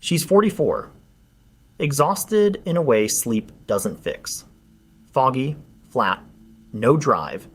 She's 44. Exhausted in a way sleep doesn't fix. Foggy, flat, no drive.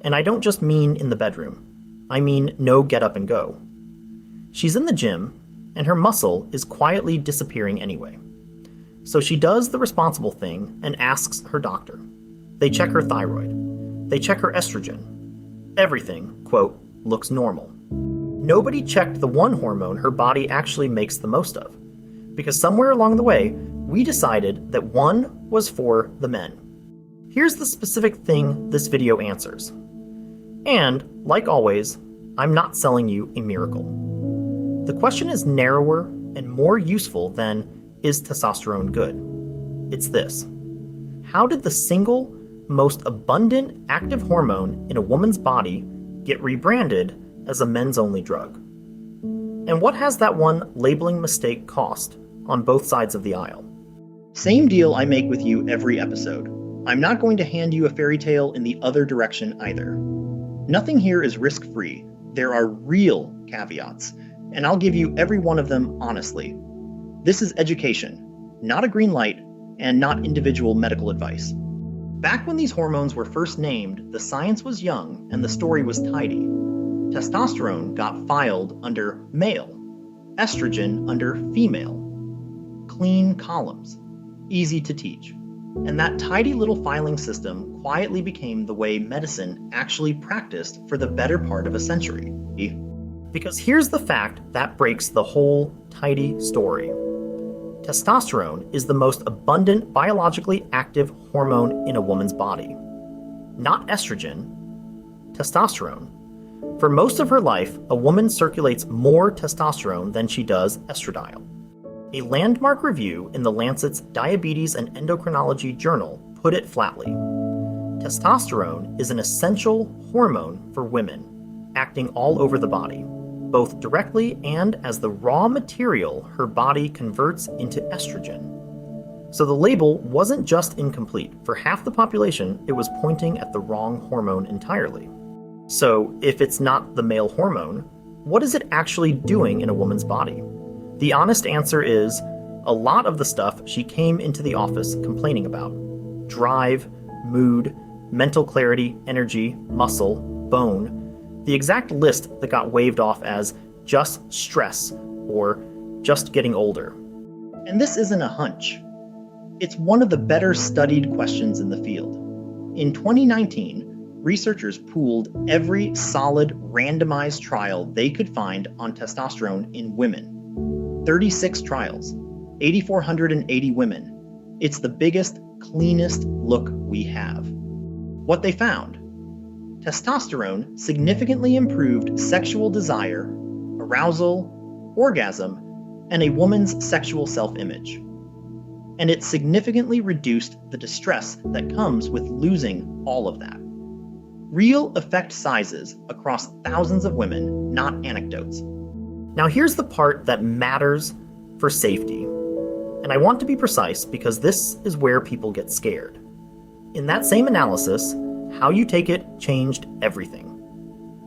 And I don't just mean in the bedroom. I mean no get up and go. She's in the gym, and her muscle is quietly disappearing anyway. So she does the responsible thing and asks her doctor. They check her thyroid. They check her estrogen. Everything, quote, looks normal. Nobody checked the one hormone her body actually makes the most of, because somewhere along the way, we decided that one was for the men. Here's the specific thing this video answers. And, like always, I'm not selling you a miracle. The question is narrower and more useful than, is testosterone good? It's this. How did the single, most abundant active hormone in a woman's body get rebranded as a men's-only drug? And what has that one labeling mistake cost on both sides of the aisle? Same deal I make with you every episode. I'm not going to hand you a fairy tale in the other direction either. Nothing here is risk-free. There are real caveats, and I'll give you every one of them honestly. This is education, not a green light, and not individual medical advice. Back when these hormones were first named, the science was young and the story was tidy. Testosterone got filed under male, estrogen under female. Clean columns, easy to teach. And that tidy little filing system quietly became the way medicine actually practiced for the better part of a century. Because here's the fact that breaks the whole tidy story. Testosterone is the most abundant biologically active hormone in a woman's body. Not estrogen, testosterone. For most of her life, a woman circulates more testosterone than she does estradiol. A landmark review in the Lancet's Diabetes and Endocrinology journal put it flatly. Testosterone is an essential hormone for women, acting all over the body, both directly and as the raw material her body converts into estrogen. So the label wasn't just incomplete. For half the population, it was pointing at the wrong hormone entirely. So if it's not the male hormone, what is it actually doing in a woman's body? The honest answer is a lot of the stuff she came into the office complaining about. Drive, mood, mental clarity, energy, muscle, bone. The exact list that got waved off as just stress or just getting older. And this isn't a hunch. It's one of the better studied questions in the field. In 2019, researchers pooled every solid randomized trial they could find on testosterone in women. 36 trials, 8,480 women. It's the biggest, cleanest look we have. What they found: testosterone significantly improved sexual desire, arousal, orgasm, and a woman's sexual self-image. And it significantly reduced the distress that comes with losing all of that. Real effect sizes across thousands of women, not anecdotes. Now here's the part that matters for safety. And I want to be precise because this is where people get scared. In that same analysis, how you take it changed everything.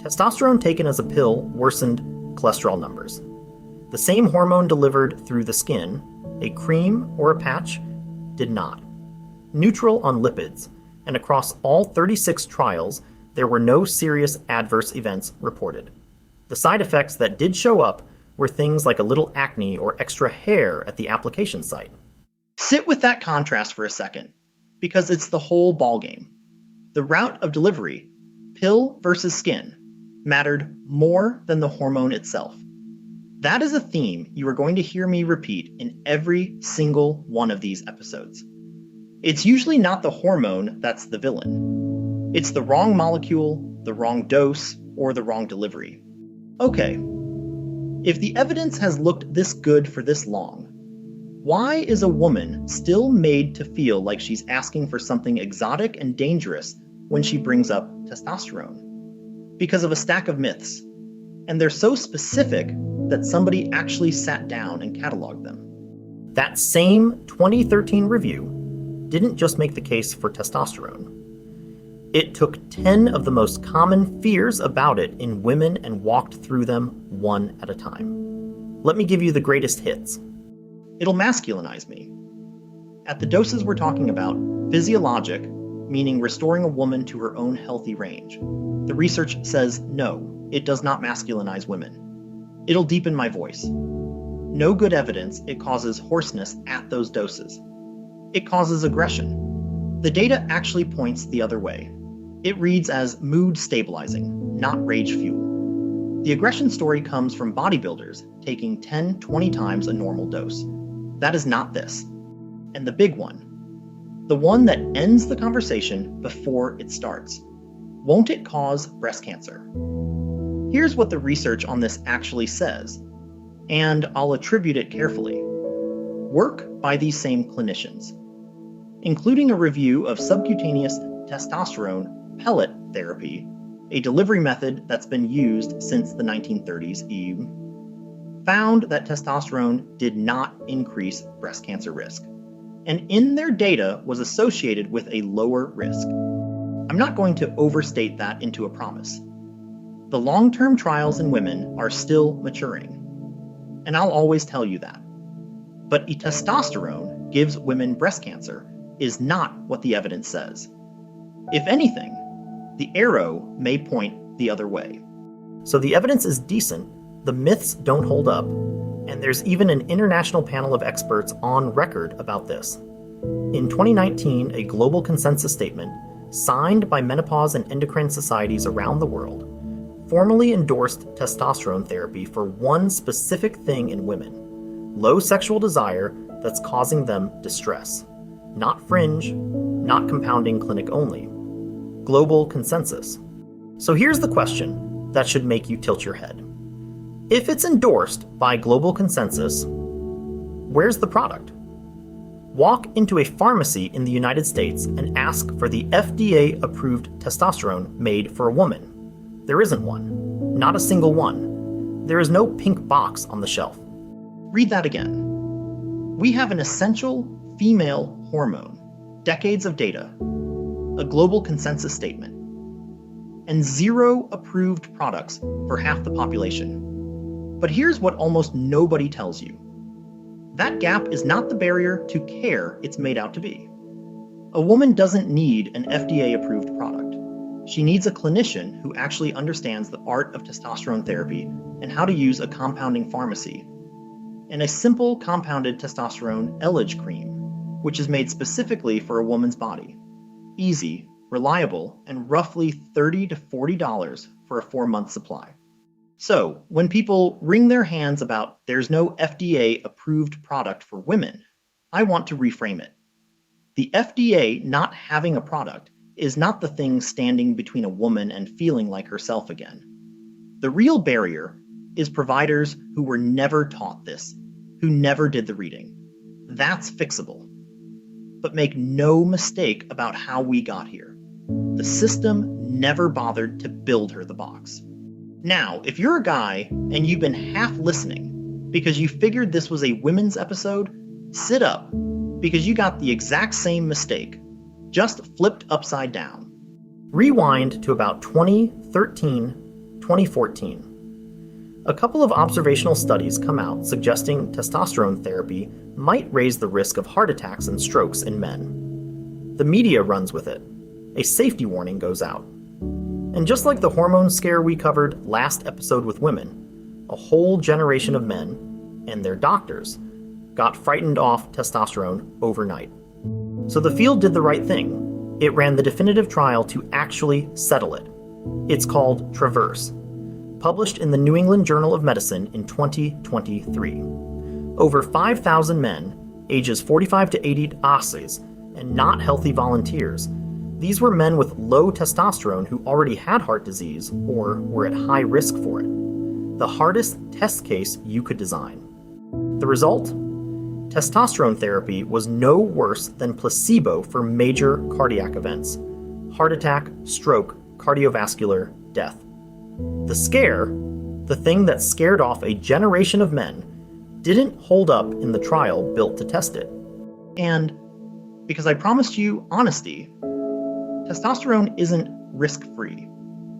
Testosterone taken as a pill worsened cholesterol numbers. The same hormone delivered through the skin, a cream or a patch, did not. Neutral on lipids, and across all 36 trials, there were no serious adverse events reported. The side effects that did show up were things like a little acne or extra hair at the application site. Sit with that contrast for a second, because it's the whole ballgame. The route of delivery, pill versus skin, mattered more than the hormone itself. That is a theme you are going to hear me repeat in every single one of these episodes. It's usually not the hormone that's the villain. It's the wrong molecule, the wrong dose, or the wrong delivery. Okay, if the evidence has looked this good for this long, why is a woman still made to feel like she's asking for something exotic and dangerous when she brings up testosterone? Because of a stack of myths. And they're so specific that somebody actually sat down and cataloged them. That same 2013 review didn't just make the case for testosterone. It took 10 of the most common fears about it in women and walked through them one at a time. Let me give you the greatest hits. It'll masculinize me. At the doses we're talking about, physiologic, meaning restoring a woman to her own healthy range, the research says no, it does not masculinize women. It'll deepen my voice. No good evidence it causes hoarseness at those doses. It causes aggression. The data actually points the other way. It reads as mood stabilizing, not rage fuel. The aggression story comes from bodybuilders taking 10-20 times a normal dose. That is not this. And the big one, the one that ends the conversation before it starts. Won't it cause breast cancer? Here's what the research on this actually says, and I'll attribute it carefully. Work by these same clinicians, including a review of subcutaneous testosterone pellet therapy, a delivery method that's been used since the 1930s, found that testosterone did not increase breast cancer risk, and in their data was associated with a lower risk. I'm not going to overstate that into a promise. The long-term trials in women are still maturing, and I'll always tell you that. But testosterone gives women breast cancer is not what the evidence says. If anything, the arrow may point the other way. So the evidence is decent, the myths don't hold up, and there's even an international panel of experts on record about this. In 2019, a global consensus statement, signed by menopause and endocrine societies around the world, formally endorsed testosterone therapy for one specific thing in women: low sexual desire that's causing them distress. Not fringe, not compounding clinic only. Global consensus. So here's the question that should make you tilt your head. If it's endorsed by global consensus, where's the product? Walk into a pharmacy in the United States and ask for the FDA-approved testosterone made for a woman. There isn't one. Not a single one. There is no pink box on the shelf. Read that again. We have an essential female hormone, decades of data, a global consensus statement, and 0 approved products for half the population. But here's what almost nobody tells you. That gap is not the barrier to care it's made out to be. A woman doesn't need an FDA-approved product. She needs a clinician who actually understands the art of testosterone therapy and how to use a compounding pharmacy, and a simple compounded testosterone Elage cream, which is made specifically for a woman's body. Easy, reliable, and roughly $30 to $40 for a 4-month supply. So, when people wring their hands about there's no FDA-approved product for women, I want to reframe it. The FDA not having a product is not the thing standing between a woman and feeling like herself again. The real barrier is providers who were never taught this, who never did the reading. That's fixable. But make no mistake about how we got here. The system never bothered to build her the box. Now, if you're a guy and you've been half listening because you figured this was a women's episode, sit up, because you got the exact same mistake, just flipped upside down. Rewind to about 2013, 2014. A couple of observational studies come out suggesting testosterone therapy might raise the risk of heart attacks and strokes in men. The media runs with it. A safety warning goes out. And just like the hormone scare we covered last episode with women, a whole generation of men, and their doctors, got frightened off testosterone overnight. So the field did the right thing. It ran the definitive trial to actually settle it. It's called Traverse, published in the New England Journal of Medicine in 2023. Over 5,000 men, ages 45 to 80 asses, and not healthy volunteers. These were men with low testosterone who already had heart disease or were at high risk for it. The hardest test case you could design. The result? Testosterone therapy was no worse than placebo for major cardiac events: heart attack, stroke, cardiovascular, death. The scare, the thing that scared off a generation of men, didn't hold up in the trial built to test it. And because I promised you honesty, testosterone isn't risk-free,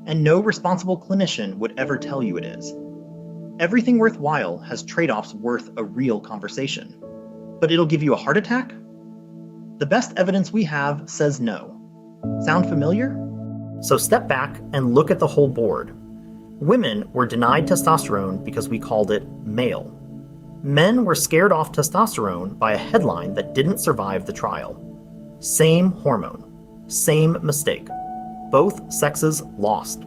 and no responsible clinician would ever tell you it is. Everything worthwhile has trade-offs worth a real conversation. But it'll give you a heart attack? The best evidence we have says no. Sound familiar? So step back and look at the whole board. Women were denied testosterone because we called it male. Men were scared off testosterone by a headline that didn't survive the trial. Same hormone. Same mistake. Both sexes lost.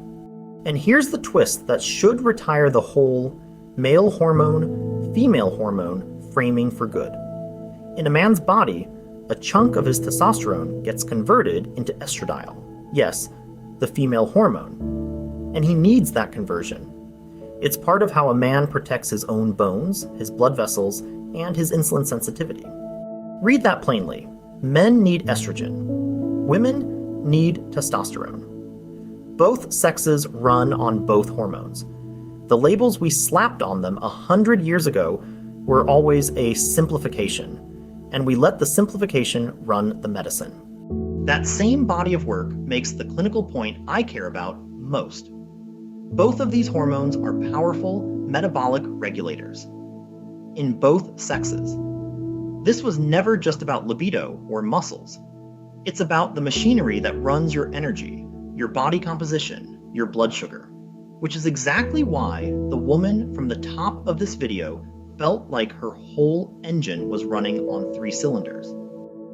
And here's the twist that should retire the whole male hormone, female hormone framing for good. In a man's body, a chunk of his testosterone gets converted into estradiol. Yes, the female hormone. And he needs that conversion. It's part of how a man protects his own bones, his blood vessels, and his insulin sensitivity. Read that plainly. Men need estrogen. Women need testosterone. Both sexes run on both hormones. The labels we slapped on them 100 years ago were always a simplification, and we let the simplification run the medicine. That same body of work makes the clinical point I care about most. Both of these hormones are powerful metabolic regulators in both sexes. This was never just about libido or muscles. It's about the machinery that runs your energy, your body composition, your blood sugar, which is exactly why the woman from the top of this video felt like her whole engine was running on 3 cylinders.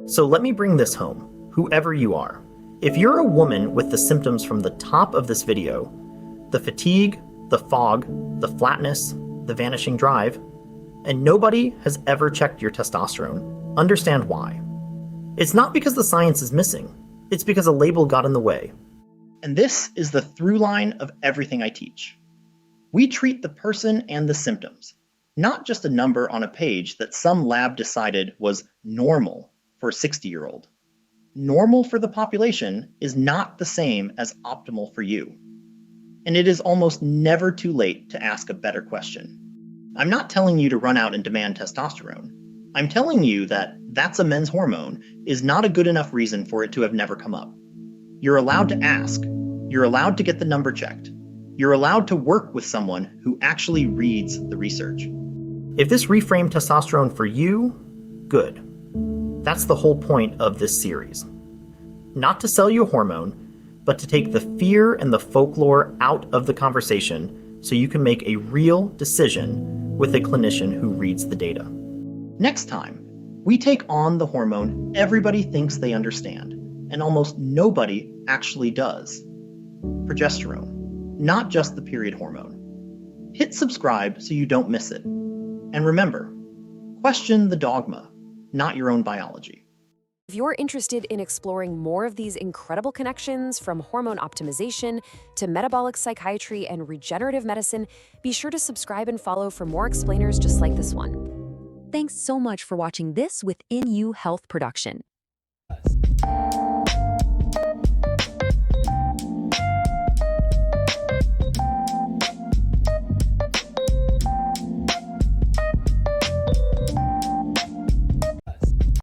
So let me bring this home, whoever you are. If you're a woman with the symptoms from the top of this video, the fatigue, the fog, the flatness, the vanishing drive, and nobody has ever checked your testosterone, understand why. It's not because the science is missing, it's because a label got in the way. And this is the through line of everything I teach. We treat the person and the symptoms, not just a number on a page that some lab decided was normal for a 60-year-old. Normal for the population is not the same as optimal for you. And it is almost never too late to ask a better question. I'm not telling you to run out and demand testosterone. I'm telling you that that's a men's hormone is not a good enough reason for it to have never come up. You're allowed to ask. You're allowed to get the number checked. You're allowed to work with someone who actually reads the research. If this reframed testosterone for you, good. That's the whole point of this series. Not to sell you a hormone, but to take the fear and the folklore out of the conversation so you can make a real decision with a clinician who reads the data. Next time, we take on the hormone everybody thinks they understand, and almost nobody actually does. Progesterone, not just the period hormone. Hit subscribe so you don't miss it. And remember, question the dogma, not your own biology. If you're interested in exploring more of these incredible connections from hormone optimization to metabolic psychiatry and regenerative medicine, be sure to subscribe and follow for more explainers just like this one. Thanks so much for watching this Within You Health production.